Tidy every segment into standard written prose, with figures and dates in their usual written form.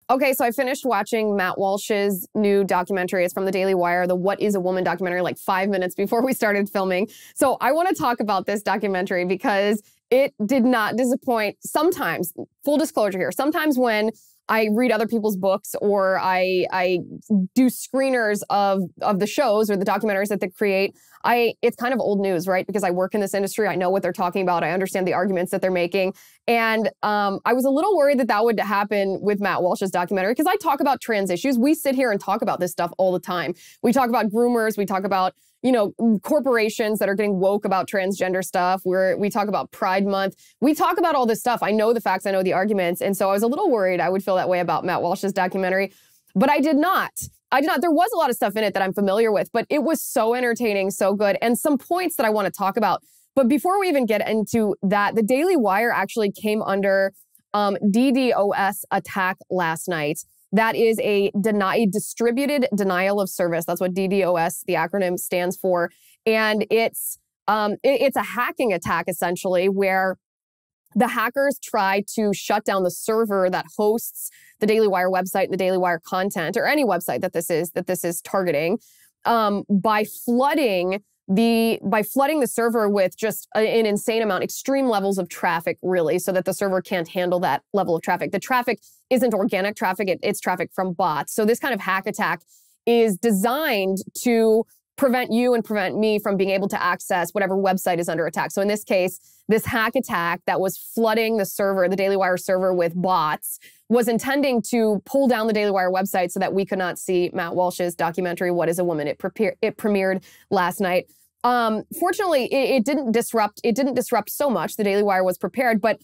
Okay, so I finished watching Matt Walsh's new documentary. It's from the Daily Wire, the What is a Woman documentary, like 5 minutes before we started filming. So I want to talk about this documentary because it did not disappoint. Sometimes, full disclosure here, sometimes when I read other people's books or I do screeners of the shows or the documentaries that they create, it's kind of old news, right? Because I work in this industry, I know what they're talking about, I understand the arguments that they're making. And I was a little worried that would happen with Matt Walsh's documentary because I talk about trans issues. We sit here and talk about this stuff all the time. We talk about groomers, we talk about corporations that are getting woke about transgender stuff. We talk about Pride Month. We talk about all this stuff. I know the facts, I know the arguments. And so I was a little worried I would feel that way about Matt Walsh's documentary, but I did not. There was a lot of stuff in it that I'm familiar with, but it was so entertaining, so good, and some points that I want to talk about. But before we even get into that, the Daily Wire actually came under DDoS attack last night. That is a distributed denial of service. That's what DDoS, the acronym, stands for. And it's a hacking attack, essentially, where the hackers try to shut down the server that hosts the Daily Wire website and the Daily Wire content, or any website that this is targeting, by flooding the server with just an insane amount, extreme levels of traffic, really, so that the server can't handle that level of traffic. The traffic isn't organic traffic, it's traffic from bots. So this kind of hack attack is designed to prevent you and prevent me from being able to access whatever website is under attack. So in this case, this hack attack that was flooding the server, the Daily Wire server, with bots, was intending to pull down the Daily Wire website so that we could not see Matt Walsh's documentary, What is a Woman? It premiered last night. Fortunately, it didn't disrupt so much. The Daily Wire was prepared, but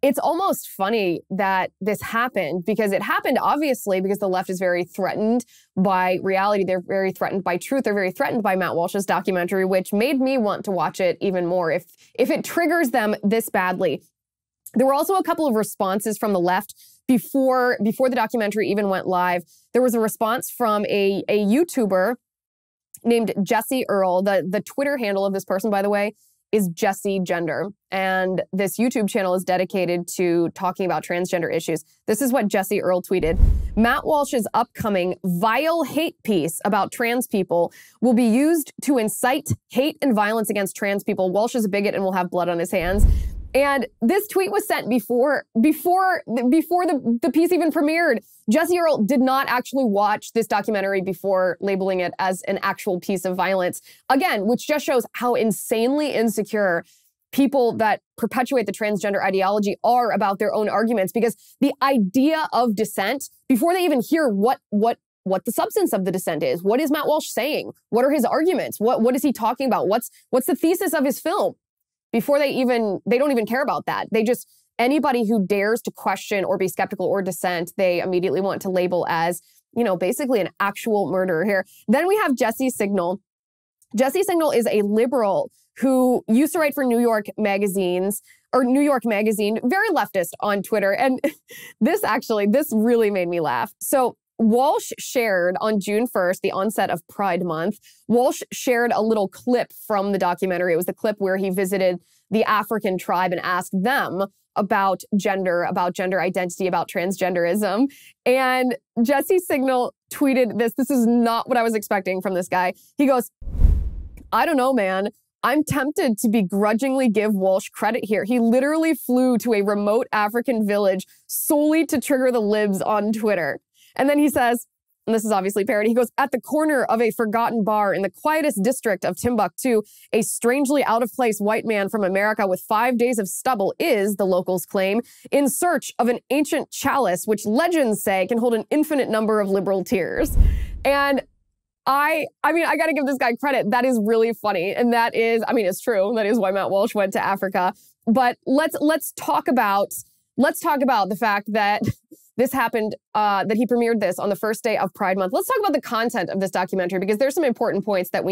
it's almost funny that this happened, because it happened obviously because the left is very threatened by reality. They're very threatened by truth. They're very threatened by Matt Walsh's documentary, which made me want to watch it even more if it triggers them this badly. There were also a couple of responses from the left before the documentary even went live. There was a response from a YouTuber named Jesse Earl. The Twitter handle of this person, by the way, is Jesse Gender. And this YouTube channel is dedicated to talking about transgender issues. This is what Jesse Earl tweeted. Matt Walsh's upcoming vile hate piece about trans people will be used to incite hate and violence against trans people. Walsh is a bigot and will have blood on his hands. And this tweet was sent before the piece even premiered. Jesse Earl did not actually watch this documentary before labeling it as an actual piece of violence. Again, which just shows how insanely insecure people that perpetuate the transgender ideology are about their own arguments. Because the idea of dissent, before they even hear what the substance of the dissent is, what is Matt Walsh saying? What are his arguments? What is he talking about? What's the thesis of his film? Before they don't even care about that. Anybody who dares to question or be skeptical or dissent, they immediately want to label as, basically an actual murderer here. Then we have Jesse Signal. Jesse Signal is a liberal who used to write for New York Magazine, very leftist on Twitter. And this really made me laugh. So Walsh shared on June 1st, the onset of Pride Month, Walsh shared a little clip from the documentary. It was the clip where he visited the African tribe and asked them about gender identity, about transgenderism. And Jesse Signal tweeted this. This is not what I was expecting from this guy. He goes, I don't know, man. I'm tempted to begrudgingly give Walsh credit here. He literally flew to a remote African village solely to trigger the libs on Twitter. And then he says, and this is obviously parody, he goes, at the corner of a forgotten bar in the quietest district of Timbuktu, a strangely out-of-place white man from America with 5 days of stubble is, the locals claim, in search of an ancient chalice, which legends say can hold an infinite number of liberal tears. And I got to give this guy credit. That is really funny. And that is, it's true. That is why Matt Walsh went to Africa. But let's talk about the fact that this happened, that he premiered this on the first day of Pride Month. Let's talk about the content of this documentary, because there's some important points that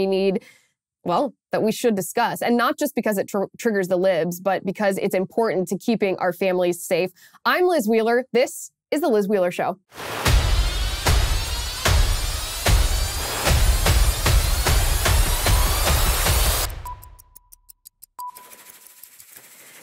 that we should discuss. And not just because it triggers the libs, but because it's important to keeping our families safe. I'm Liz Wheeler. This is The Liz Wheeler Show.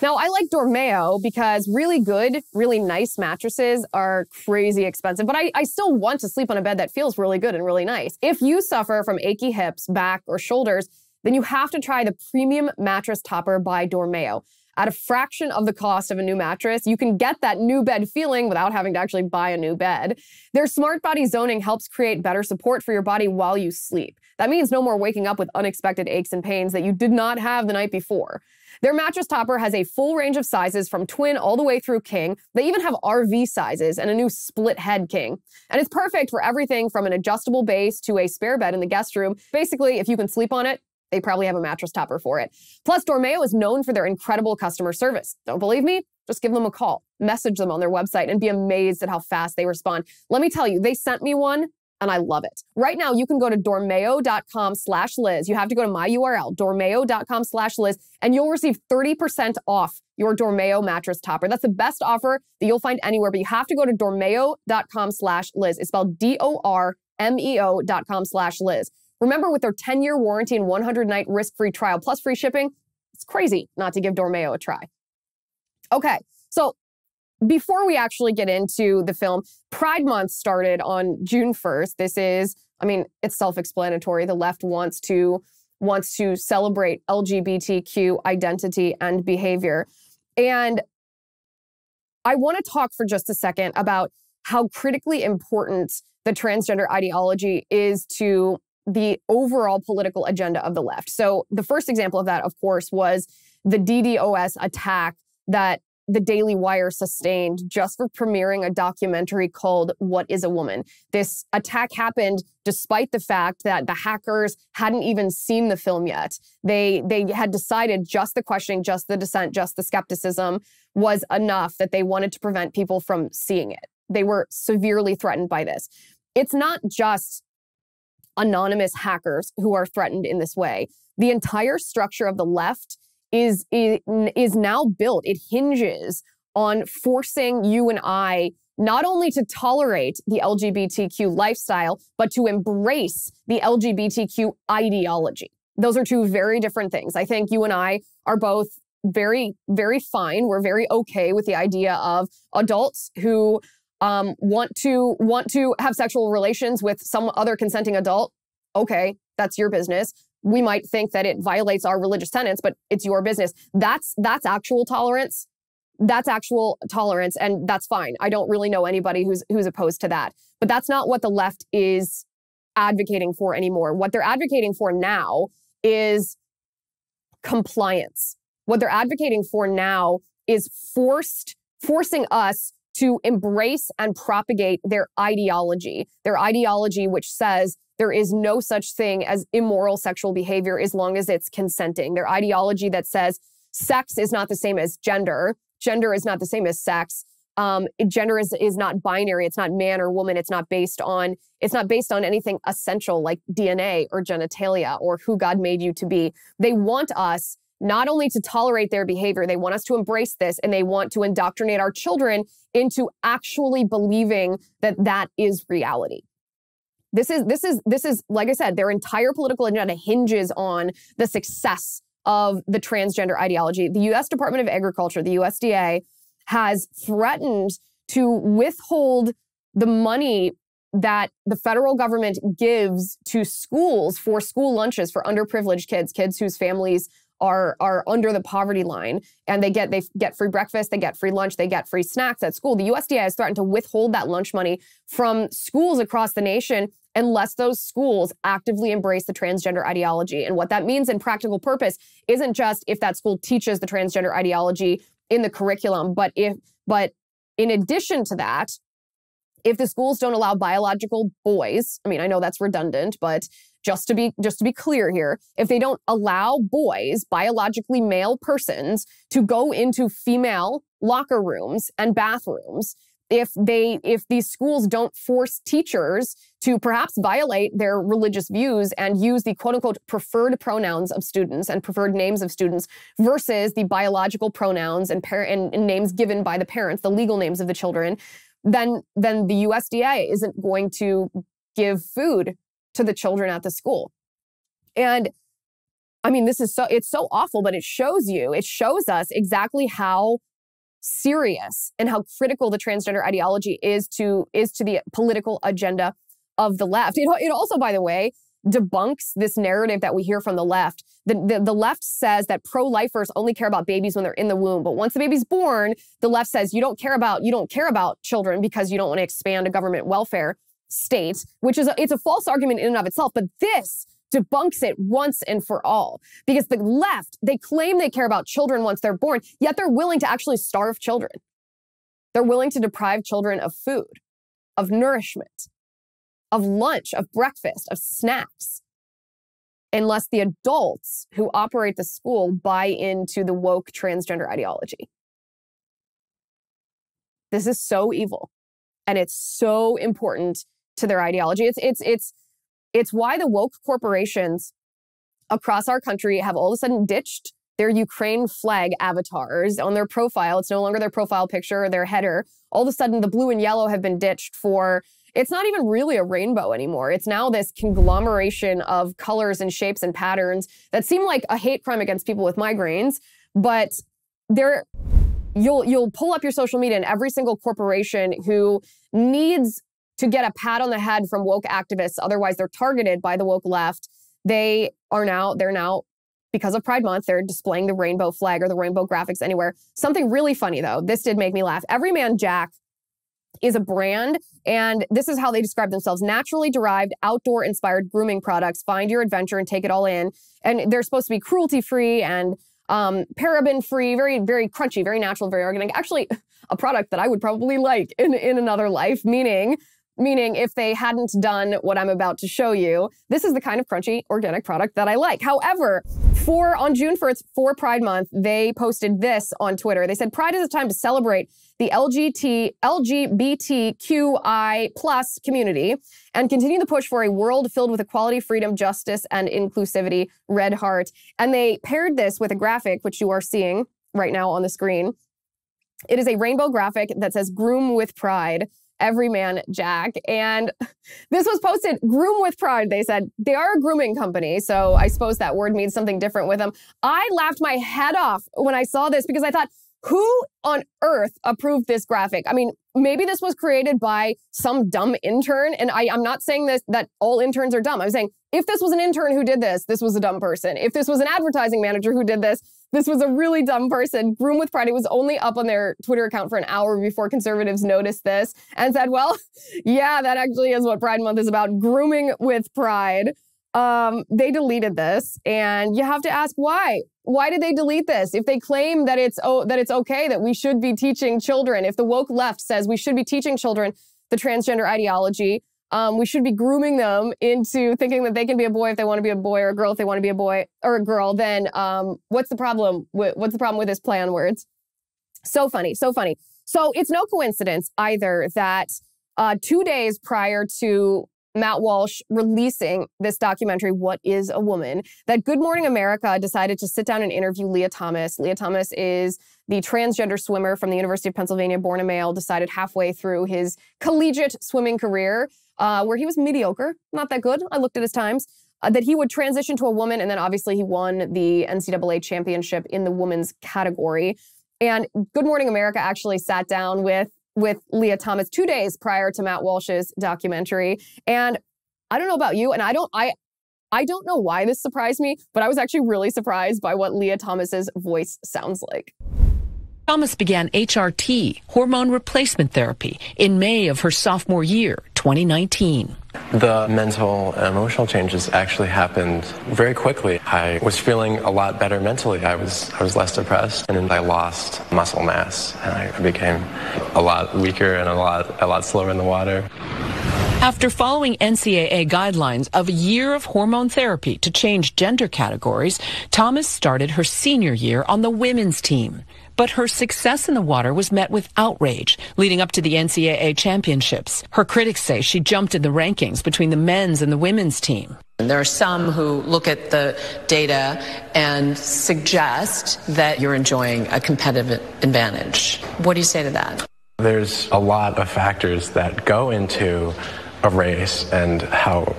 Now, I like Dormeo because really good, really nice mattresses are crazy expensive, but I still want to sleep on a bed that feels really good and really nice. If you suffer from achy hips, back, or shoulders, then you have to try the Premium Mattress Topper by Dormeo. At a fraction of the cost of a new mattress, you can get that new bed feeling without having to actually buy a new bed. Their smart body zoning helps create better support for your body while you sleep. That means no more waking up with unexpected aches and pains that you did not have the night before. Their mattress topper has a full range of sizes from twin all the way through king. They even have RV sizes and a new split head king. And it's perfect for everything from an adjustable base to a spare bed in the guest room. Basically, if you can sleep on it, they probably have a mattress topper for it. Plus, Dormeo is known for their incredible customer service. Don't believe me? Just give them a call, message them on their website, and be amazed at how fast they respond. Let me tell you, they sent me one, and I love it. Right now, you can go to dormeo.com/Liz. You have to go to my URL, dormeo.com/Liz, and you'll receive 30% off your Dormeo mattress topper. That's the best offer that you'll find anywhere, but you have to go to dormeo.com/Liz. It's spelled DORMEO.com/Liz. Remember, with their 10-year warranty and 100-night risk-free trial plus free shipping, it's crazy not to give Dormeo a try. Okay, so before we actually get into the film, Pride Month started on June 1st. This is, it's self-explanatory. The left wants to celebrate LGBTQ identity and behavior. And I want to talk for just a second about how critically important the transgender ideology is to the overall political agenda of the left. So the first example of that, of course, was the DDoS attack that the Daily Wire sustained just for premiering a documentary called What is a Woman? This attack happened despite the fact that the hackers hadn't even seen the film yet. They had decided just the questioning, just the dissent, just the skepticism was enough that they wanted to prevent people from seeing it. They were severely threatened by this. It's not just anonymous hackers who are threatened in this way. The entire structure of the left is now built. It hinges on forcing you and I not only to tolerate the LGBTQ lifestyle, but to embrace the LGBTQ ideology. Those are two very different things. I think you and I are both very, very fine. We're very okay with the idea of adults who want to have sexual relations with some other consenting adult. Okay, that's your business. We might think that it violates our religious tenets, but it's your business. That's actual tolerance. That's actual tolerance, and that's fine. I don't really know anybody who's opposed to that. But that's not what the left is advocating for anymore. What they're advocating for now is compliance. What they're advocating for now is forcing us to embrace and propagate their ideology which says there is no such thing as immoral sexual behavior as long as it's consenting. Their ideology that says sex is not the same as gender. Gender is not the same as sex. Gender is not binary. It's not man or woman. It's not based on anything essential like DNA or genitalia or who God made you to be. They want us not only to tolerate their behavior, they want us to embrace this, and they want to indoctrinate our children into actually believing that that is reality. This is, like I said, their entire political agenda hinges on the success of the transgender ideology. The U.S. Department of Agriculture, the USDA, has threatened to withhold the money that the federal government gives to schools for school lunches for underprivileged kids whose families are under the poverty line, and they get free breakfast, they get free lunch, they get free snacks at school. The USDA has threatened to withhold that lunch money from schools across the nation unless those schools actively embrace the transgender ideology. And what that means in practical purpose isn't just if that school teaches the transgender ideology in the curriculum, but in addition to that, if the schools don't allow biological boys, I know that's redundant, but just to be clear here, if they don't allow boys, biologically male persons, to go into female locker rooms and bathrooms, if these schools don't force teachers to perhaps violate their religious views and use the quote unquote preferred pronouns of students and preferred names of students versus the biological pronouns and names given by the parents, the legal names of the children, then the USDA isn't going to give food to the children at the school. And I mean, it's so awful, but it shows us exactly how serious and how critical the transgender ideology is to the political agenda of the left. It also, by the way, debunks this narrative that we hear from the left. The left says that pro-lifers only care about babies when they're in the womb. But once the baby's born, the left says you don't care about children because you don't want to expand a government welfare state, which is it's a false argument in and of itself. But this debunks it once and for all, because the left, they claim they care about children once they're born, yet they're willing to actually starve children. They're willing to deprive children of food, of nourishment, of lunch, of breakfast, of snacks, unless the adults who operate the school buy into the woke transgender ideology. This is so evil, and it's so important to their ideology. It's why the woke corporations across our country have all of a sudden ditched their Ukraine flag avatars on their profile. It's no longer their profile picture or their header. All of a sudden, the blue and yellow have been ditched for, it's not even really a rainbow anymore. It's now this conglomeration of colors and shapes and patterns that seem like a hate crime against people with migraines, but you'll pull up your social media, and every single corporation who needs to get a pat on the head from woke activists, otherwise they're targeted by the woke left, they're now, because of Pride Month, they're displaying the rainbow flag or the rainbow graphics anywhere. Something really funny, though, this did make me laugh. Everyman Jack is a brand, and this is how they describe themselves: naturally derived, outdoor-inspired grooming products. Find your adventure and take it all in. And they're supposed to be cruelty-free and paraben-free, very, very crunchy, very natural, very organic. Actually, a product that I would probably like in another life, meaning if they hadn't done what I'm about to show you, this is the kind of crunchy, organic product that I like. However, on June 1st, for Pride Month, they posted this on Twitter. They said, Pride is a time to celebrate the LGBTQI plus community and continue the push for a world filled with equality, freedom, justice, and inclusivity, red heart. And they paired this with a graphic, which you are seeing right now on the screen. It is a rainbow graphic that says, Groom with Pride, Everyman Jack. And this was posted, Groom with Pride. They said they are a grooming company, so I suppose that word means something different with them. I laughed my head off when I saw this because I thought, who on earth approved this graphic? I mean, maybe this was created by some dumb intern, and I'm not saying that all interns are dumb. I'm saying if this was an intern who did this was a dumb person. If this was an advertising manager who did this was a really dumb person. Groom with Pride, it was only up on their Twitter account for an hour before conservatives noticed this and said, well, yeah, that actually is what Pride Month is about, grooming with pride. They deleted this, and you have to ask why. Why did they delete this? If they claim that it's okay, that we should be teaching children, if the woke left says we should be teaching children the transgender ideology, we should be grooming them into thinking that they can be a boy if they want to be a boy, or a girl if they want to be a boy or a girl, then what's the problem with this play on words? So funny, so funny. So it's no coincidence either that 2 days prior to Matt Walsh releasing this documentary, What is a Woman?, that Good Morning America decided to sit down and interview Leah Thomas. Leah Thomas is the transgender swimmer from the University of Pennsylvania, born a male, decided halfway through his collegiate swimming career, where he was mediocre, not that good, I looked at his times, that he would transition to a woman, and then obviously he won the NCAA championship in the women's category. And Good Morning America actually sat down with Leah Thomas 2 days prior to Matt Walsh's documentary. And I don't know about you, and I don't know why this surprised me, but I was actually really surprised by what Leah Thomas's voice sounds like. Thomas began HRT, hormone replacement therapy, in May of her sophomore year, 2019. The mental and emotional changes actually happened very quickly. I was feeling a lot better mentally. I was less depressed, and I lost muscle mass, and I became a lot weaker and a lot slower in the water. After following NCAA guidelines of a year of hormone therapy to change gender categories, Thomas started her senior year on the women's team. But her success in the water was met with outrage leading up to the NCAA championships. Her critics say she jumped in the rankings between the men's and the women's team. And there are some who look at the data and suggest that you're enjoying a competitive advantage. What do you say to that? There's a lot of factors that go into a race and how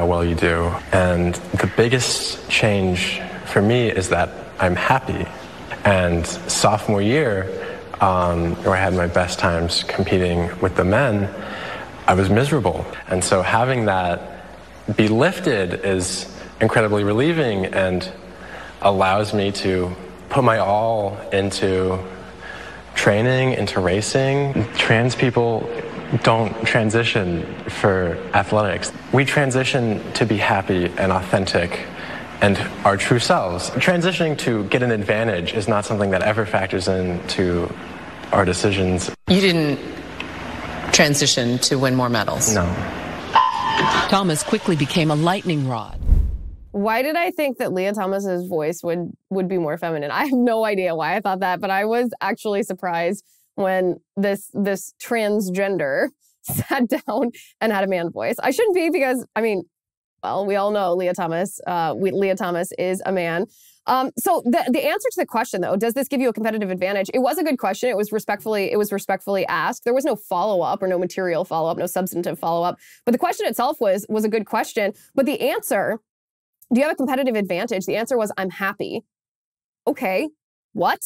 well you do. And the biggest change for me is that I'm happy. And sophomore year, where I had my best times competing with the men, I was miserable. And so having that be lifted is incredibly relieving and allows me to put my all into training, into racing. Trans people don't transition for athletics. We transition to be happy and authentic and our true selves. Transitioning to get an advantage is not something that ever factors into our decisions. You didn't transition to win more medals? No. Thomas quickly became a lightning rod. Why did I think that Leah Thomas's voice would be more feminine? I have no idea why I thought that, but I was actually surprised when this transgender sat down and had a man voice. I shouldn't be because, I mean, well, we all know Leah Thomas. Leah Thomas is a man. So the answer to the question, though, does this give you a competitive advantage? It was a good question. It was respectfully asked. There was no follow-up or no material follow-up, no substantive follow-up. But the question itself was a good question. But the answer, do you have a competitive advantage? The answer was, I'm happy. Okay. What?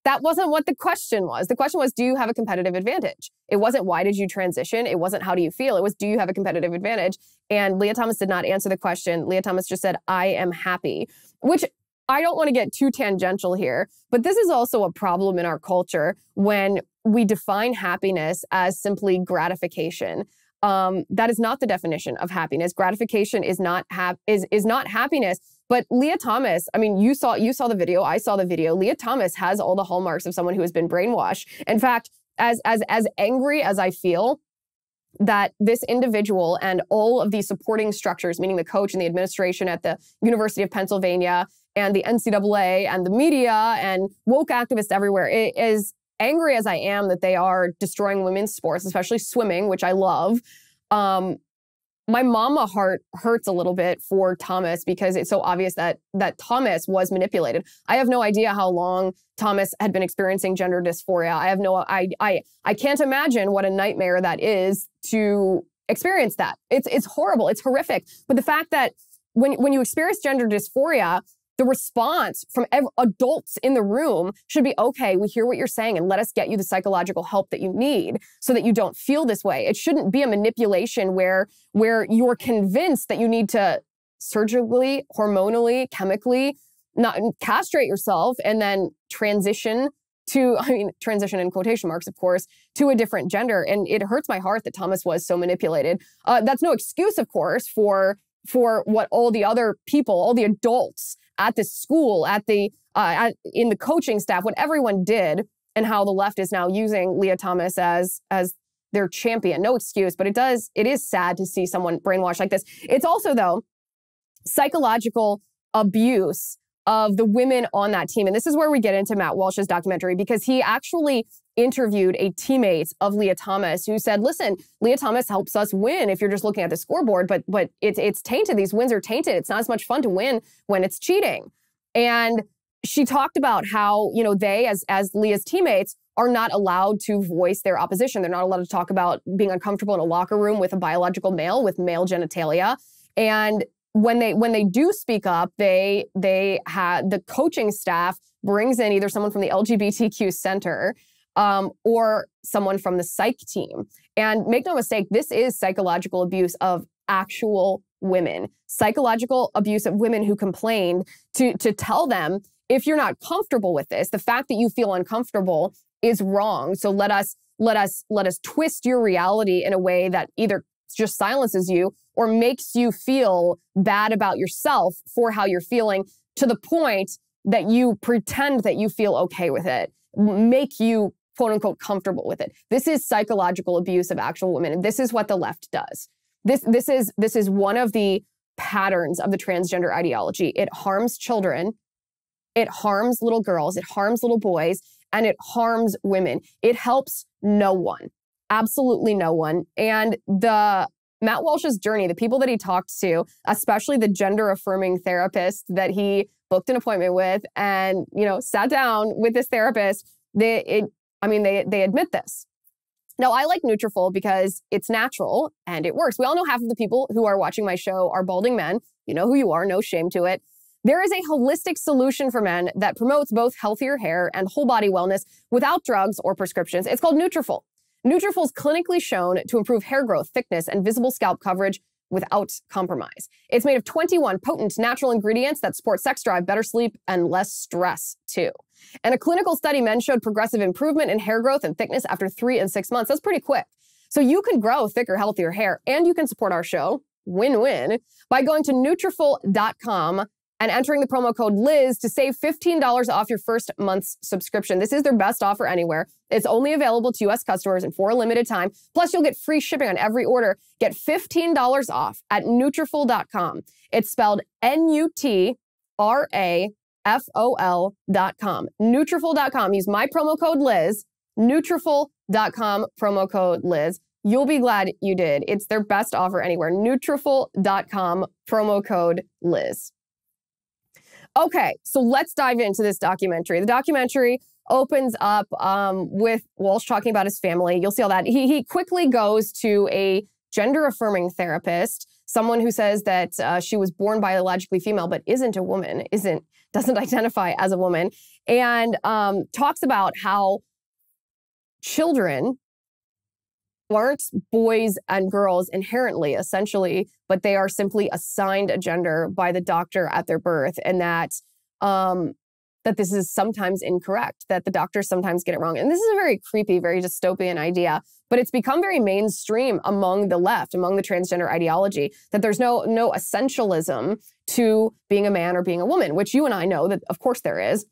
That wasn't what the question was. The question was, do you have a competitive advantage? It wasn't, why did you transition? It wasn't, how do you feel? It was, do you have a competitive advantage? And Leah Thomas did not answer the question. Leah Thomas just said, I am happy, which I don't want to get too tangential here, but this is also a problem in our culture when we define happiness as simply gratification. That is not the definition of happiness. Gratification is not happiness. But Leah Thomas, I mean, you saw the video, I saw the video. Leah Thomas has all the hallmarks of someone who has been brainwashed. In fact, as angry as I feel that this individual and all of the supporting structures, meaning the coach and the administration at the University of Pennsylvania and the NCAA and the media and woke activists everywhere, as angry as I am that they are destroying women's sports, especially swimming, which I love, my mama heart hurts a little bit for Thomas because it's so obvious that Thomas was manipulated. I have no idea how long Thomas had been experiencing gender dysphoria. I can't imagine what a nightmare that is to experience that. It's horrible. It's horrific. But the fact that when you experience gender dysphoria, the response from adults in the room should be, okay, we hear what you're saying and let us get you the psychological help that you need so that you don't feel this way. It shouldn't be a manipulation where you're convinced that you need to surgically, hormonally, chemically, not castrate yourself and then transition in quotation marks, of course, to a different gender. And it hurts my heart that Thomas was so manipulated. That's no excuse, of course, for what all the other people, all the adults at the school, in the coaching staff, what everyone did, and how the left is now using Leah Thomas as their champion. No excuse, but it is sad to see someone brainwashed like this. It's also, though, psychological abuse of the women on that team. And this is where we get into Matt Walsh's documentary, because he actually interviewed a teammate of Leah Thomas who said, listen, Leah Thomas helps us win if you're just looking at the scoreboard, but it's tainted. These wins are tainted. It's not as much fun to win when it's cheating. And she talked about how, they, as Leah's teammates, are not allowed to voice their opposition. They're not allowed to talk about being uncomfortable in a locker room with a biological male, with male genitalia. And when they do speak up, they had the coaching staff brings in either someone from the LGBTQ center or someone from the psych team. And make no mistake, this is psychological abuse of actual women, psychological abuse of women who complained to tell them, if you're not comfortable with this, the fact that you feel uncomfortable is wrong. So let us twist your reality in a way that either just silences you or makes you feel bad about yourself for how you're feeling, to the point that you pretend that you feel okay with it, make you quote unquote comfortable with it. This is psychological abuse of actual women. And this is what the left does. This is one of the patterns of the transgender ideology. It harms children. It harms little girls. It harms little boys. And it harms women. It helps no one. Absolutely no one. And Matt Walsh's journey, the people that he talked to, especially the gender affirming therapist that he booked an appointment with and, sat down with this therapist, they admit this. Now, I like Nutrafol because it's natural and it works. We all know half of the people who are watching my show are balding men. You know who you are, no shame to it. There is a holistic solution for men that promotes both healthier hair and whole body wellness without drugs or prescriptions. It's called Nutrafol. Nutrafol is clinically shown to improve hair growth, thickness, and visible scalp coverage without compromise. It's made of 21 potent natural ingredients that support sex drive, better sleep, and less stress, too. In a clinical study, men showed progressive improvement in hair growth and thickness after 3 and 6 months. That's pretty quick. So you can grow thicker, healthier hair, and you can support our show, win-win, by going to Nutrafol.com and entering the promo code Liz to save $15 off your first month's subscription. This is their best offer anywhere. It's only available to U.S. customers and for a limited time. Plus, you'll get free shipping on every order. Get $15 off at Nutrafol.com. It's spelled Nutrafol.com. Nutrafol.com. Use my promo code Liz. Nutrafol.com, promo code Liz. You'll be glad you did. It's their best offer anywhere. Nutrafol.com, promo code Liz. Okay, so let's dive into this documentary. The documentary opens up with Walsh talking about his family. You'll see all that. He quickly goes to a gender-affirming therapist, someone who says that she was born biologically female but isn't a woman, doesn't identify as a woman, and talks about how children aren't boys and girls inherently, essentially, but they are simply assigned a gender by the doctor at their birth, and that this is sometimes incorrect, that the doctors sometimes get it wrong. And this is a very creepy, very dystopian idea, but it's become very mainstream among the left, among the transgender ideology, that there's no essentialism to being a man or being a woman, which you and I know that, of course, there is.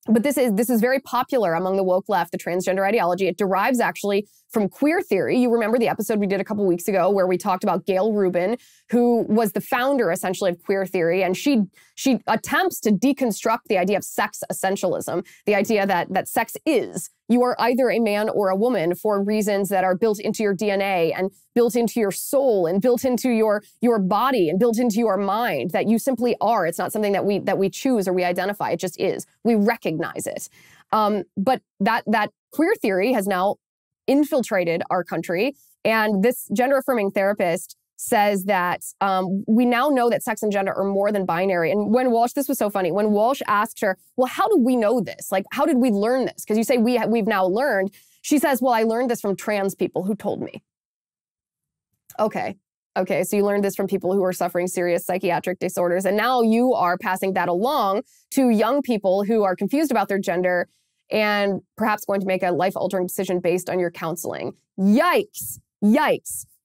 But this is very popular among the woke left, the transgender ideology. It derives actually from queer theory. You remember the episode we did a couple weeks ago where we talked about Gail Rubin, who was the founder essentially of queer theory, and she attempts to deconstruct the idea of sex essentialism, the idea that sex is. You are either a man or a woman for reasons that are built into your DNA and built into your soul and built into your body and built into your mind, that you simply are. It's not something that we choose or we identify. It just is. We recognize it. But that queer theory has now infiltrated our country. And this gender-affirming therapist says that we now know that sex and gender are more than binary. And when Walsh, this was so funny, when Walsh asked her, well, how do we know this? Like, how did we learn this? Because you say we've now learned. She says, well, I learned this from trans people who told me. Okay, so you learned this from people who are suffering serious psychiatric disorders. And now you are passing that along to young people who are confused about their gender and perhaps going to make a life-altering decision based on your counseling. Yikes.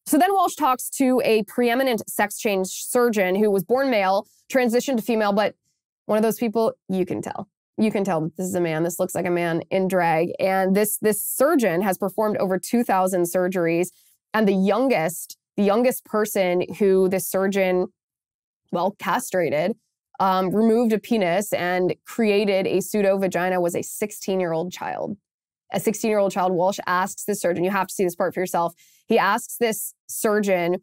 So then Walsh talks to a preeminent sex change surgeon who was born male, transitioned to female, but one of those people, you can tell that this is a man. This looks like a man in drag. And this surgeon has performed over 2,000 surgeries. And the youngest person who this surgeon, castrated, removed a penis and created a pseudo vagina was a 16-year-old child. A 16-year-old child. Walsh asks this surgeon, you have to see this part for yourself. He asks this surgeon,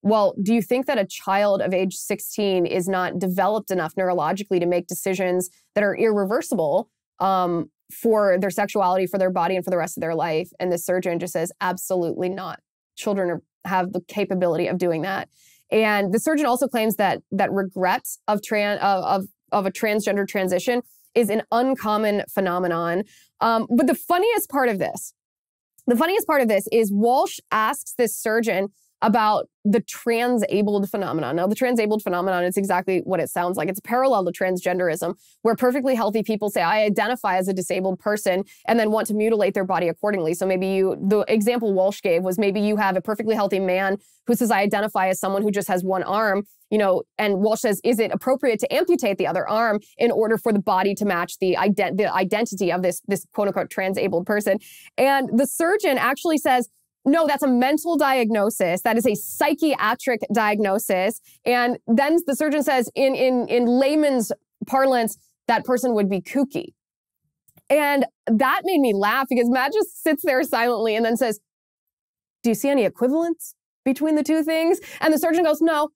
well, do you think that a child of age 16 is not developed enough neurologically to make decisions that are irreversible for their sexuality, for their body, and for the rest of their life? And the surgeon just says, absolutely not. Children have the capability of doing that. And the surgeon also claims that regret of a transgender transition is an uncommon phenomenon. But the funniest part of this is Walsh asks this surgeon about the transabled phenomenon. Now, the transabled phenomenon is exactly what it sounds like. It's a parallel to transgenderism, where perfectly healthy people say, I identify as a disabled person, and then want to mutilate their body accordingly. So maybe the example Walsh gave was maybe you have a perfectly healthy man who says, I identify as someone who just has one arm, and Walsh says, is it appropriate to amputate the other arm in order for the body to match the identity of this quote unquote transabled person? And the surgeon actually says, no, that's a mental diagnosis. That is a psychiatric diagnosis. And then the surgeon says, in layman's parlance, that person would be kooky. And that made me laugh because Matt just sits there silently and then says, do you see any equivalence between the two things? And the surgeon goes, no.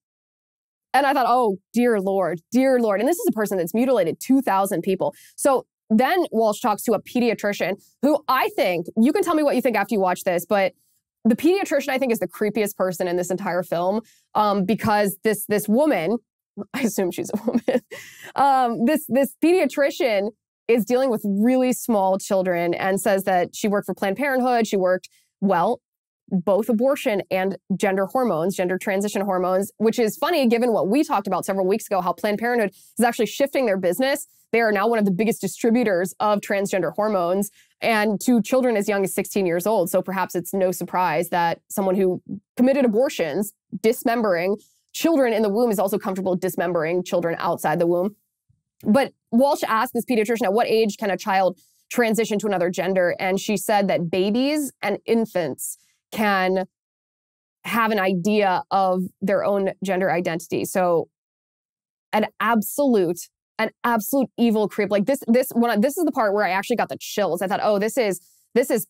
And I thought, oh, dear Lord. And this is a person that's mutilated 2,000 people. So then Walsh talks to a pediatrician who I think, you can tell me what you think after you watch this, but the pediatrician I think is the creepiest person in this entire film because this woman, I assume she's a woman, this pediatrician is dealing with really small children and says that she worked for Planned Parenthood. She worked, well, both abortion and gender hormones, gender transition hormones, which is funny given what we talked about several weeks ago, how Planned Parenthood is actually shifting their business. They are now one of the biggest distributors of transgender hormones and to children as young as 16 years old. So perhaps it's no surprise that someone who committed abortions, dismembering children in the womb, is also comfortable dismembering children outside the womb. But Walsh asked this pediatrician, at what age can a child transition to another gender? And she said that babies and infants can have an idea of their own gender identity. So an absolute evil creep. Like this is the part where I actually got the chills. I thought, oh, this is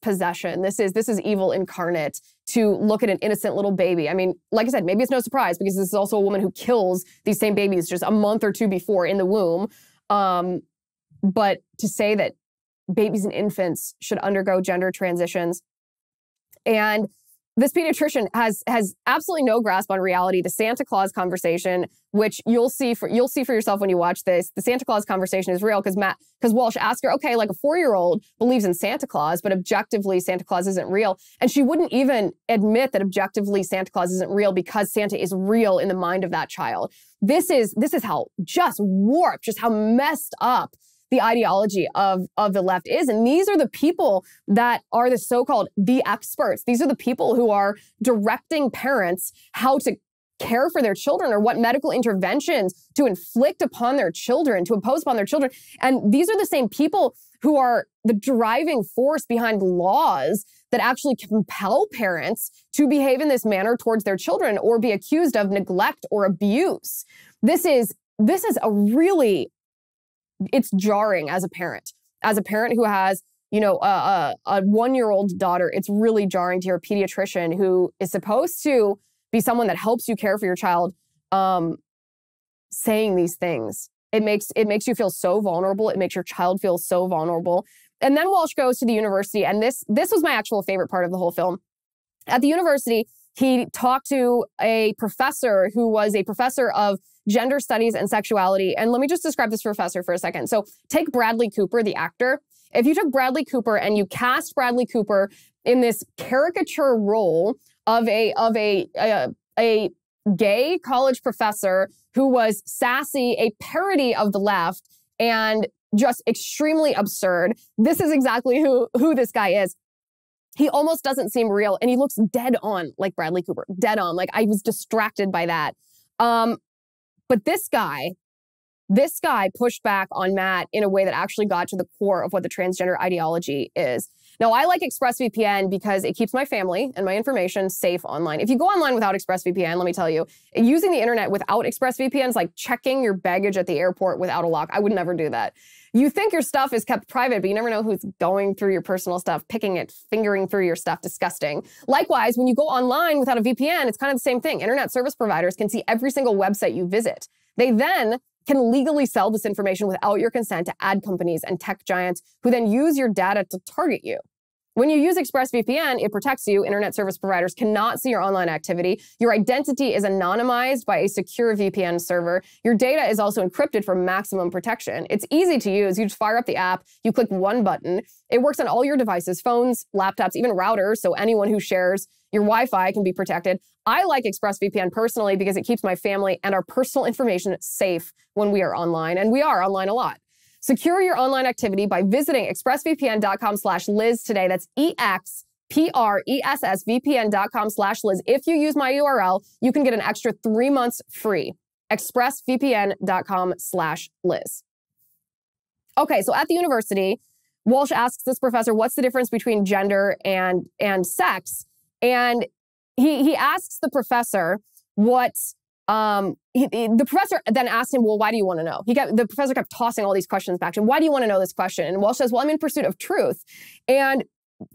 possession. This is evil incarnate to look at an innocent little baby. I mean, like I said, maybe it's no surprise because this is also a woman who kills these same babies just a month or two before in the womb. But to say that babies and infants should undergo gender transitions. And this pediatrician has absolutely no grasp on reality. The Santa Claus conversation, which you'll see for yourself when you watch this, the Santa Claus conversation is real because Walsh asked her, okay, like a 4-year-old believes in Santa Claus, but objectively Santa Claus isn't real. And she wouldn't even admit that objectively Santa Claus isn't real because Santa is real in the mind of that child. This is how just warped, just how messed up the ideology of the left is. And these are the people that are the so-called the experts. These are the people who are directing parents how to care for their children or what medical interventions to inflict upon their children, to impose upon their children. And these are the same people who are the driving force behind laws that actually compel parents to behave in this manner towards their children or be accused of neglect or abuse. This is a really, it's jarring as a parent who has, a 1-year-old daughter. It's really jarring to hear a pediatrician who is supposed to be someone that helps you care for your child, saying these things. It makes you feel so vulnerable. It makes your child feel so vulnerable. And then Walsh goes to the university, and this was my actual favorite part of the whole film. At the university, he talked to a professor who was a professor of gender studies and sexuality. And let me just describe this professor for a second. So take Bradley Cooper, the actor. If you took Bradley Cooper and you cast Bradley Cooper in this caricature role of a gay college professor who was sassy, a parody of the left, and just extremely absurd, this is exactly who this guy is. He almost doesn't seem real, and he looks dead on like Bradley Cooper. Dead on. Like, I was distracted by that. But this guy pushed back on Matt in a way that actually got to the core of what the transgender ideology is. Now, I like ExpressVPN because it keeps my family and my information safe online. If you go online without ExpressVPN, let me tell you, using the internet without ExpressVPN is like checking your baggage at the airport without a lock. I would never do that. You think your stuff is kept private, but you never know who's going through your personal stuff, picking it, fingering through your stuff. Disgusting. Likewise, when you go online without a VPN, it's kind of the same thing. Internet service providers can see every single website you visit. They then can legally sell this information without your consent to ad companies and tech giants who then use your data to target you. When you use ExpressVPN, it protects you. Internet service providers cannot see your online activity. Your identity is anonymized by a secure VPN server. Your data is also encrypted for maximum protection. It's easy to use. You just fire up the app. You click one button. It works on all your devices, phones, laptops, even routers, so anyone who shares your Wi-Fi can be protected. I like ExpressVPN personally because it keeps my family and our personal information safe when we are online, and we are online a lot. Secure your online activity by visiting expressvpn.com/Liz today. That's expressvpn.com/Liz. If you use my URL, you can get an extra 3 months free. expressvpn.com/Liz. Okay, so at the university, Walsh asks this professor, what's the difference between gender and sex? And he asks the professor what the professor then asked him, well, why do you want to know? The professor kept tossing all these questions back to him. Why do you want to know this question? And Walsh says, well, I'm in pursuit of truth. And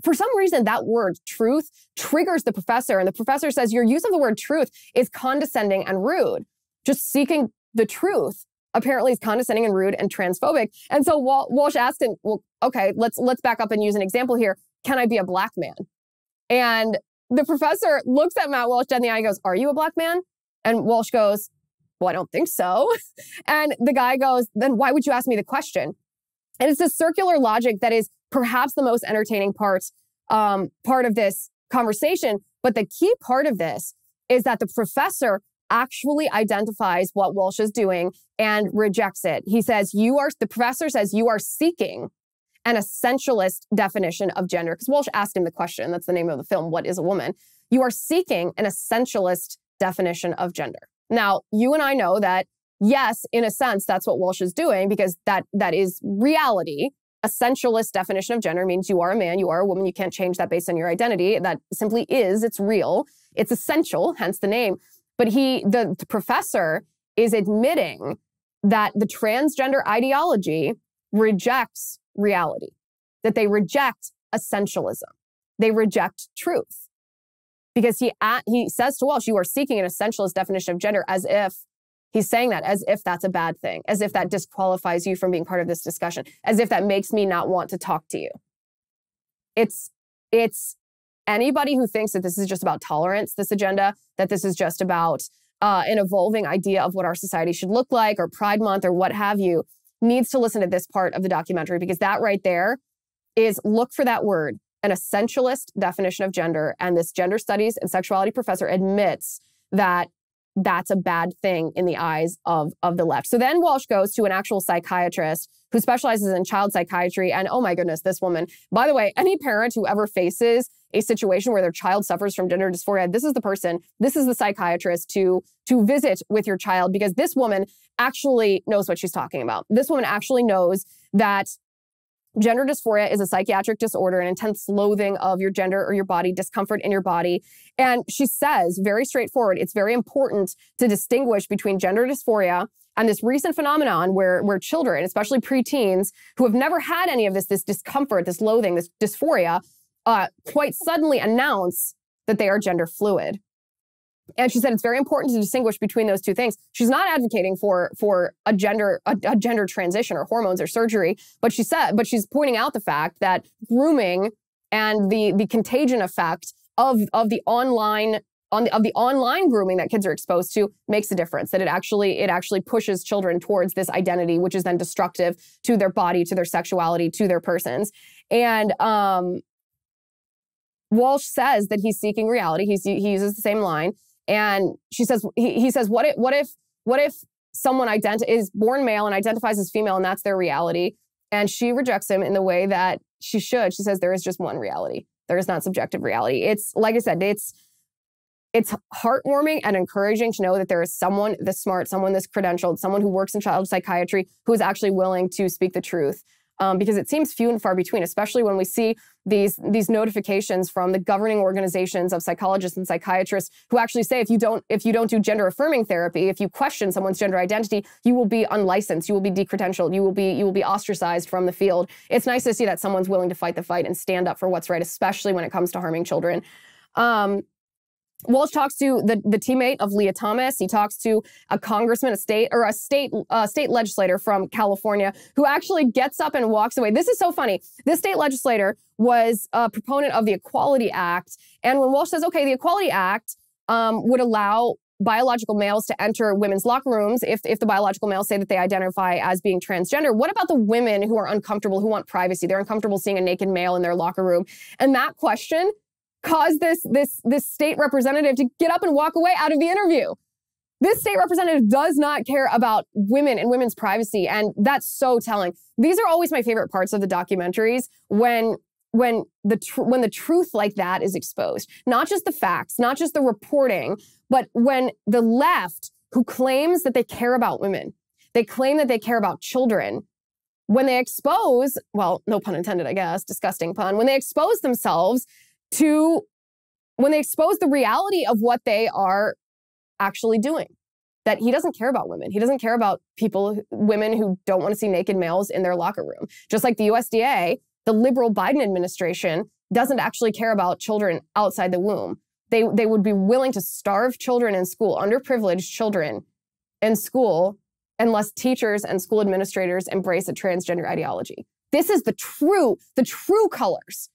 for some reason, that word truth triggers the professor. And the professor says, your use of the word truth is condescending and rude. Just seeking the truth apparently is condescending and rude and transphobic. And so Walsh asked him, well, okay, let's back up and use an example here. Can I be a black man? And the professor looks at Matt Walsh dead in the eye and goes, are you a black man? And Walsh goes, well, I don't think so. And the guy goes, then why would you ask me the question? And it's this circular logic that is perhaps the most entertaining part of this conversation. But the key part of this is that the professor actually identifies what Walsh is doing and rejects it. The professor says you are seeking an essentialist definition of gender. Because Walsh asked him the question, that's the name of the film, what is a woman? You are seeking an essentialist definition of gender. Now, you and I know that, yes, in a sense, that's what Walsh is doing because that is reality. Essentialist definition of gender means you are a man, you are a woman, you can't change that based on your identity. That simply is, it's real, it's essential, hence the name. But the professor is admitting that the transgender ideology rejects reality, that they reject essentialism. They reject truth. Because he says to Walsh, you are seeking an essentialist definition of gender as if he's saying that, as if that's a bad thing, as if that disqualifies you from being part of this discussion, as if that makes me not want to talk to you. It's anybody who thinks that this is just about tolerance, this agenda, that this is just about an evolving idea of what our society should look like or Pride Month or what have you, needs to listen to this part of the documentary because that right there is, look for that word, an essentialist definition of gender. And this gender studies and sexuality professor admits that that's a bad thing in the eyes of the left. So then Walsh goes to an actual psychiatrist who specializes in child psychiatry. And oh my goodness, this woman, by the way, any parent who ever faces a situation where their child suffers from gender dysphoria, this is the person, this is the psychiatrist to visit with your child, because this woman actually knows what she's talking about. This woman actually knows that gender dysphoria is a psychiatric disorder, an intense loathing of your gender or your body, discomfort in your body. And she says, very straightforward, it's very important to distinguish between gender dysphoria and this recent phenomenon where children, especially preteens, who have never had any of this discomfort, this loathing, this dysphoria, quite suddenly announce that they are gender fluid. And she said it's very important to distinguish between those two things. She's not advocating for a gender transition or hormones or surgery, but she's pointing out the fact that grooming and the contagion effect of the online grooming that kids are exposed to makes a difference. That it actually pushes children towards this identity, which is then destructive to their body, to their sexuality, to their persons. And Walsh says that he's seeking reality. He uses the same line. And she says, he says, what if someone is born male and identifies as female and that's their reality? And she rejects him in the way that she should. She says there is just one reality. There is not subjective reality. It's, like I said, it's heartwarming and encouraging to know that there is someone this smart, someone this credentialed, someone who works in child psychiatry who is actually willing to speak the truth. Because it seems few and far between, especially when we see these notifications from the governing organizations of psychologists and psychiatrists who actually say if you don't do gender affirming therapy, if you question someone's gender identity, you will be unlicensed, you will be decredentialed, you will be ostracized from the field. It's nice to see that someone's willing to fight the fight and stand up for what's right, especially when it comes to harming children. Walsh talks to the teammate of Leah Thomas. He talks to a congressman, a state legislator from California who actually gets up and walks away. This is so funny. This state legislator was a proponent of the Equality Act. And when Walsh says, okay, the Equality Act would allow biological males to enter women's locker rooms if the biological males say that they identify as being transgender, what about the women who are uncomfortable, who want privacy? They're uncomfortable seeing a naked male in their locker room. And that question caused this state representative to get up and walk away out of the interview. This state representative does not care about women and women's privacy, and that's so telling. These are always my favorite parts of the documentaries when the truth like that is exposed. Not just the facts, not just the reporting, but when the left, who claims that they care about women, they claim that they care about children, when they expose, well, no pun intended, I guess, disgusting pun, when they expose themselves when they expose the reality of what they are actually doing, that he doesn't care about women. He doesn't care about women who don't want to see naked males in their locker room. Just like the USDA, the liberal Biden administration doesn't actually care about children outside the womb. They would be willing to starve children in school, underprivileged children in school, unless teachers and school administrators embrace a transgender ideology. This is the true colors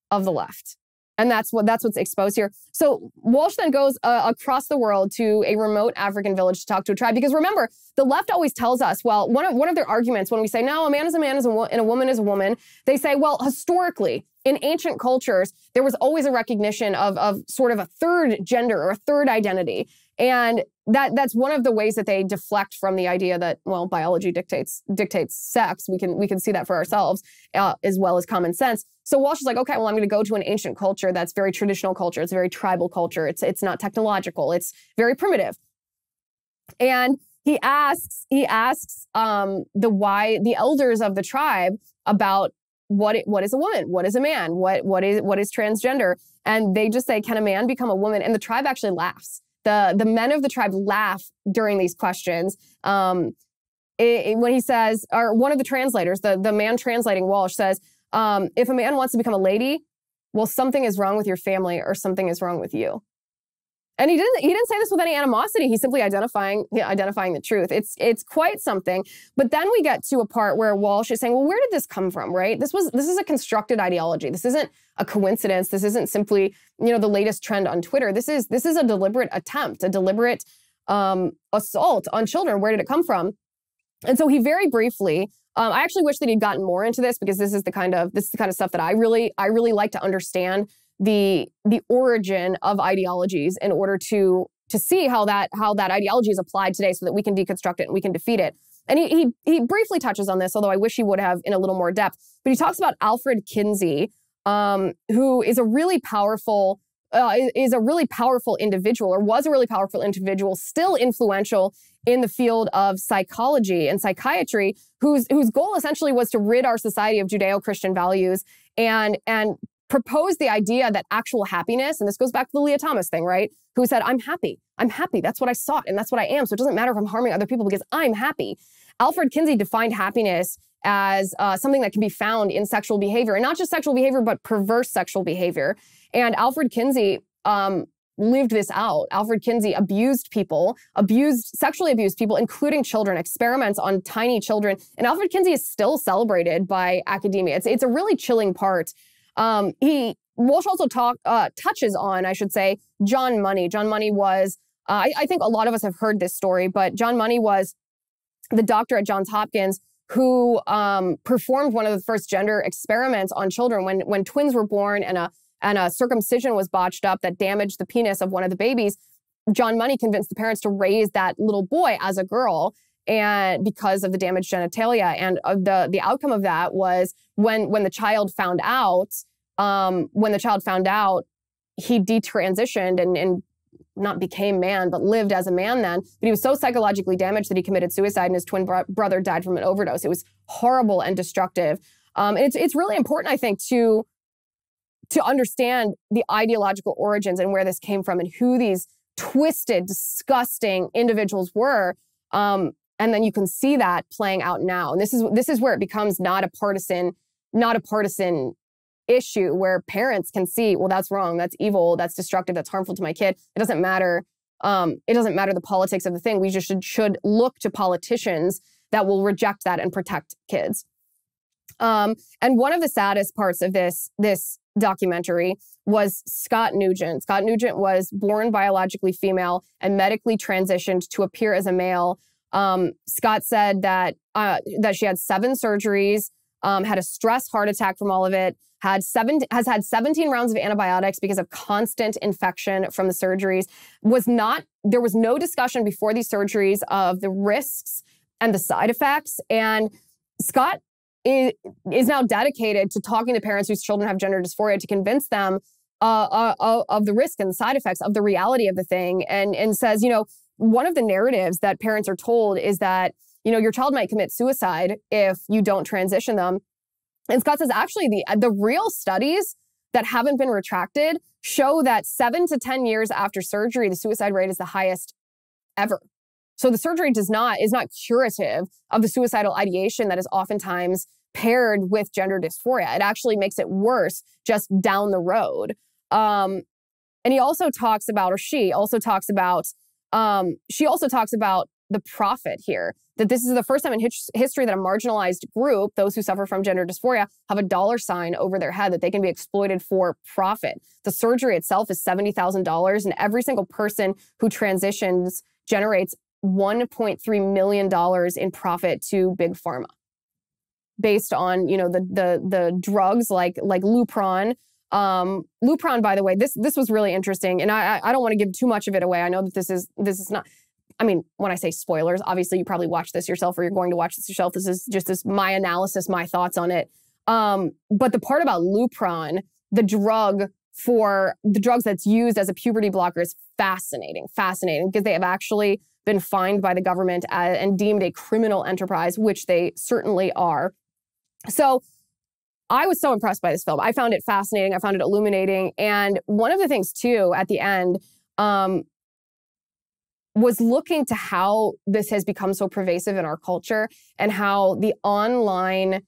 of the left. And that's what's exposed here. So Walsh then goes across the world to a remote African village to talk to a tribe. Because remember, the left always tells us, well, one of their arguments when we say, no, a man is a man and a woman is a woman, they say, well, historically, in ancient cultures, there was always a recognition of sort of a third gender or a third identity. And that's one of the ways that they deflect from the idea that, well, biology dictates sex. We can see that for ourselves, as well as common sense. So Walsh is like, okay, well, I'm going to go to an ancient culture that's very traditional culture. It's a very tribal culture. It's not technological. It's very primitive. And he asks the elders of the tribe about what is a woman, what is a man, what is transgender, and they just say, can a man become a woman? And the tribe actually laughs. The men of the tribe laugh during these questions. When he says, or one of the translators, the man translating Walsh says, if a man wants to become a lady, well, something is wrong with your family or something is wrong with you. And he didn't say this with any animosity. He's simply identifying the truth. It's quite something. But then we get to a part where Walsh is saying, well, where did this come from, right? This is a constructed ideology. This isn't a coincidence. This isn't simply, the latest trend on Twitter. This is a deliberate attempt, a deliberate assault on children. Where did it come from? And so he very briefly, I actually wish that he'd gotten more into this, because this is the kind of stuff that I really like to understand the origin of ideologies in order to see how that ideology is applied today, so that we can deconstruct it and we can defeat it. And he briefly touches on this, although I wish he would have in a little more depth. But he talks about Alfred Kinsey, who is a really powerful individual, or was a really powerful individual, still influential in the field of psychology and psychiatry, whose goal essentially was to rid our society of Judeo-Christian values and proposed the idea that actual happiness, and this goes back to the Leah Thomas thing, right? Who said, I'm happy. That's what I sought, and that's what I am. So it doesn't matter if I'm harming other people because I'm happy. Alfred Kinsey defined happiness as something that can be found in sexual behavior, and not just sexual behavior, but perverse sexual behavior. And Alfred Kinsey lived this out. Alfred Kinsey sexually abused people, including children, experiments on tiny children. And Alfred Kinsey is still celebrated by academia. It's a really chilling part. Walsh also touches on, I should say, John Money. John Money was, I think a lot of us have heard this story, but John Money was the doctor at Johns Hopkins who performed one of the first gender experiments on children when twins were born and a circumcision was botched up that damaged the penis of one of the babies. John Money convinced the parents to raise that little boy as a girl, and because of the damaged genitalia. And the outcome of that was when the child found out, he detransitioned and not became man, but lived as a man then. But he was so psychologically damaged that he committed suicide, and his twin brother died from an overdose. It was horrible and destructive. It's really important, I think, to understand the ideological origins and where this came from and who these twisted, disgusting individuals were. And then you can see that playing out now. And this is where it becomes not a partisan issue, where parents can see, well, that's wrong, that's evil, that's destructive, that's harmful to my kid. It doesn't matter. It doesn't matter the politics of the thing. We just should look to politicians that will reject that and protect kids. And one of the saddest parts of this documentary was Scott Nugent. Scott Nugent was born biologically female and medically transitioned to appear as a male. Scott said that she had 7 surgeries, had a stress heart attack from all of it, has had 17 rounds of antibiotics because of constant infection from the surgeries. There was no discussion before these surgeries of the risks and the side effects. And Scott is now dedicated to talking to parents whose children have gender dysphoria to convince them of the risk and the side effects of the reality of the thing, and says, one of the narratives that parents are told is that, your child might commit suicide if you don't transition them. And Scott says, actually, the real studies that haven't been retracted show that 7 to 10 years after surgery, the suicide rate is the highest ever. So the surgery is not curative of the suicidal ideation that is oftentimes paired with gender dysphoria. It actually makes it worse just down the road. And he also talks about, or she also talks about the profit here, that this is the first time in history that a marginalized group, those who suffer from gender dysphoria, have a dollar sign over their head that they can be exploited for profit. The surgery itself is $70,000, and every single person who transitions generates $1.3 million in profit to Big Pharma, based on, you know, the drugs like Lupron. Lupron, by the way, this was really interesting, and I don't want to give too much of it away. I know that this is not. I mean, when I say spoilers, obviously you probably watched this yourself, or you're going to watch this yourself. This is just my analysis, my thoughts on it. But the part about Lupron, the drugs that's used as a puberty blocker, is fascinating, because they have actually been fined by the government and deemed a criminal enterprise, which they certainly are. So I was so impressed by this film. I found it fascinating. I found it illuminating. And one of the things, too, at the end, was looking to how this has become so pervasive in our culture, and how the online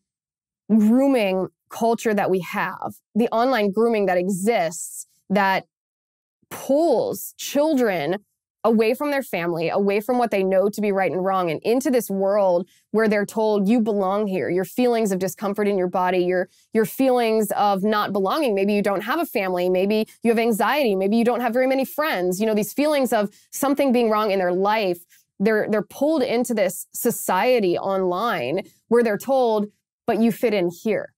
grooming culture that we have, the online grooming that exists, that pulls children away from their family, away from what they know to be right and wrong, and into this world where they're told, you belong here. Your feelings of discomfort in your body, your feelings of not belonging. Maybe you don't have a family. Maybe you have anxiety. Maybe you don't have very many friends. You know, these feelings of something being wrong in their life, they're pulled into this society online where they're told, but you fit in here.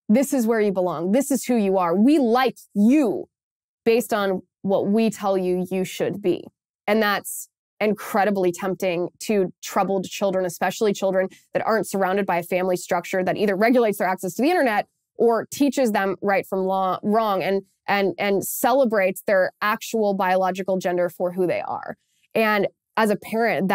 This is where you belong. This is who you are. We like you based on what we tell you you should be. And that's incredibly tempting to troubled children, especially children that aren't surrounded by a family structure that either regulates their access to the internet or teaches them right from wrong and celebrates their actual biological gender for who they are. And as a parent,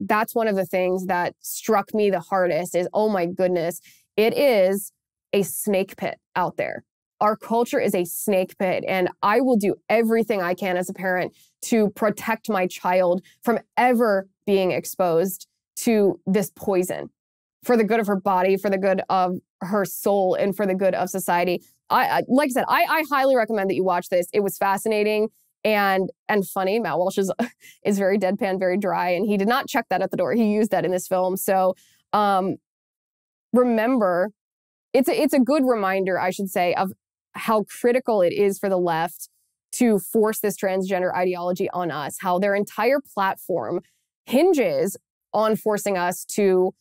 that's one of the things that struck me the hardest is, oh my goodness, it is a snake pit out there. Our culture is a snake pit, and I will do everything I can as a parent to protect my child from ever being exposed to this poison for the good of her body, for the good of her soul, and for the good of society. Like I said, I highly recommend that you watch this. It was fascinating and funny. Matt Walsh is very deadpan, very dry, and he did not check that at the door. He used that in this film. So remember, it's a good reminder, I should say, of how critical it is for the left to force this transgender ideology on us, how their entire platform hinges on forcing us to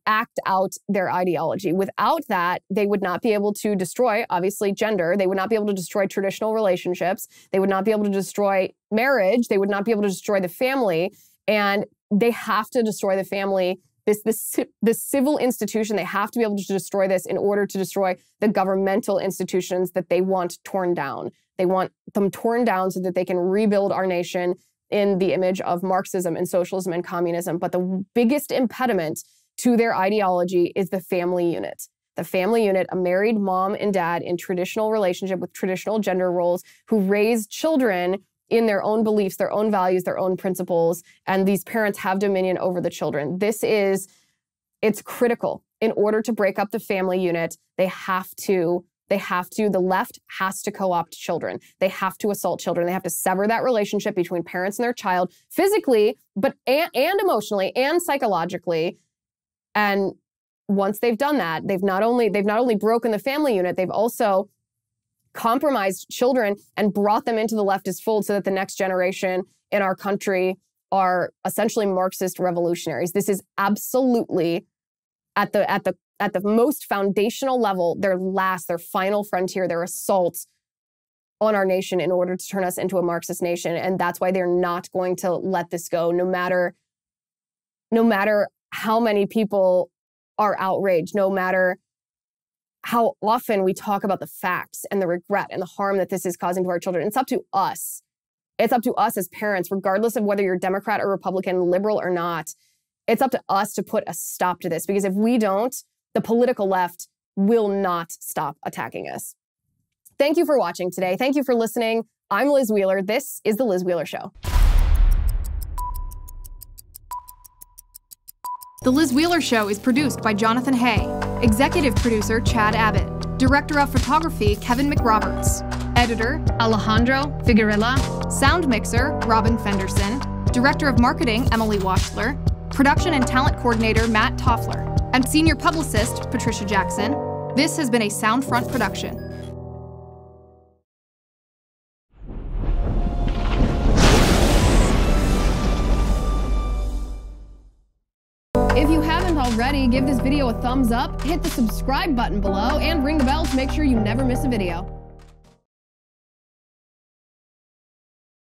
act out their ideology. Without that, they would not be able to destroy, obviously, gender. They would not be able to destroy traditional relationships. They would not be able to destroy marriage. They would not be able to destroy the family. And they have to destroy the family. This civil institution, they have to be able to destroy this in order to destroy the governmental institutions that they want torn down. They want them torn down so that they can rebuild our nation in the image of Marxism and socialism and communism. But the biggest impediment to their ideology is the family unit. The family unit, a married mom and dad in traditional relationship with traditional gender roles who raise children in their own beliefs, their own values, their own principles, and these parents have dominion over the children. It's critical. In order to break up the family unit, the left has to co-opt children. They have to assault children. They have to sever that relationship between parents and their child physically, and emotionally and psychologically. And once they've done that, they've not only broken the family unit, they've also compromised children and brought them into the leftist fold so that the next generation in our country are essentially Marxist revolutionaries. This is absolutely at the most foundational level, their final frontier, their assault on our nation in order to turn us into a Marxist nation. And that's why they're not going to let this go, no matter how many people are outraged, no matter how often we talk about the facts and the regret and the harm that this is causing to our children. It's up to us. It's up to us as parents, regardless of whether you're Democrat or Republican, liberal or not. It's up to us to put a stop to this, because if we don't, the political left will not stop attacking us. Thank you for watching today. Thank you for listening. I'm Liz Wheeler. This is The Liz Wheeler Show. The Liz Wheeler Show is produced by Jonathan Hay, executive producer Chad Abbott, director of photography Kevin McRoberts, editor Alejandro Figuerella, sound mixer Robin Fenderson, Director of Marketing, Emily Washler, Production and Talent Coordinator, Matt Toffler, and Senior Publicist, Patricia Jackson. This has been a Soundfront production. If you haven't already, give this video a thumbs up, hit the subscribe button below, and ring the bell to make sure you never miss a video.